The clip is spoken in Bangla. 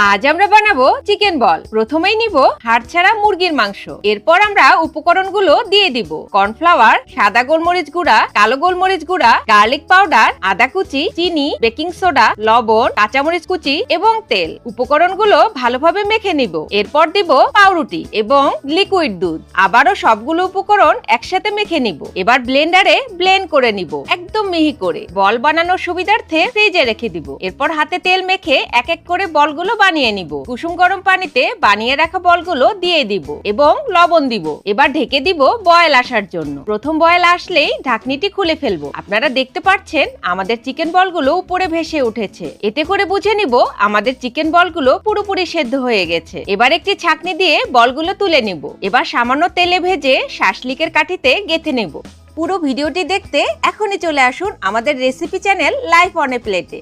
আজ আমরা বানাবো চিকেন বল। প্রথমেই নিব হাড় ছাড়া মুরগির মাংস। এরপর আমরা উপকরণগুলো দিয়ে দিব। কর্নফ্লাওয়ার, সাদা গোলমরিচ গুঁড়া, কালো গোলমরিচ গুঁড়া, গার্লিক পাউডার, আদা কুচি, চিনি, বেকিং সোডা, লবণ, কাঁচামরিচ কুচি এবং তেল। উপকরণগুলো ভালোভাবে মেখে নিব। এরপর দিব পাউরুটি এবং লিকুইড দুধ। আবারও সবগুলো উপকরণ একসাথে মেখে নিব। এবার ব্লেন্ডারে ব্লেন্ড করে নিব একদম মিহি করে। বল বানানোর সুবিধার্থে ফ্রিজে রেখে দিব। এরপর হাতে তেল মেখে এক এক করে বলগুলো বানিয়ে নিব। কুসুম গরম পানিতে বানিয়ে রাখা বলগুলো দিয়ে দিব এবং লবণ দিব। এবার ঢেকে দিব বয়েল আসার জন্য। প্রথম বয়েল আসলেই ঢাকনিটি খুলে ফেলবো। আপনারা দেখতে পাচ্ছেন আমাদের চিকেন বলগুলো উপরে ভেসে উঠেছে। এতে করে বুঝে নিব আমাদের চিকেন বলগুলো পুরোপুরি সেদ্ধ হয়ে গেছে। এবার একটি ছাঁকনি দিয়ে বলগুলো তুলে নিব। এবার সামান্য তেলে ভেজে শাসলিকের কাঠিতে গেঁথে নেব। পুরো ভিডিওটি দেখতে এখনই চলে আসুন আমাদের recipe channel life on a প্লেটে।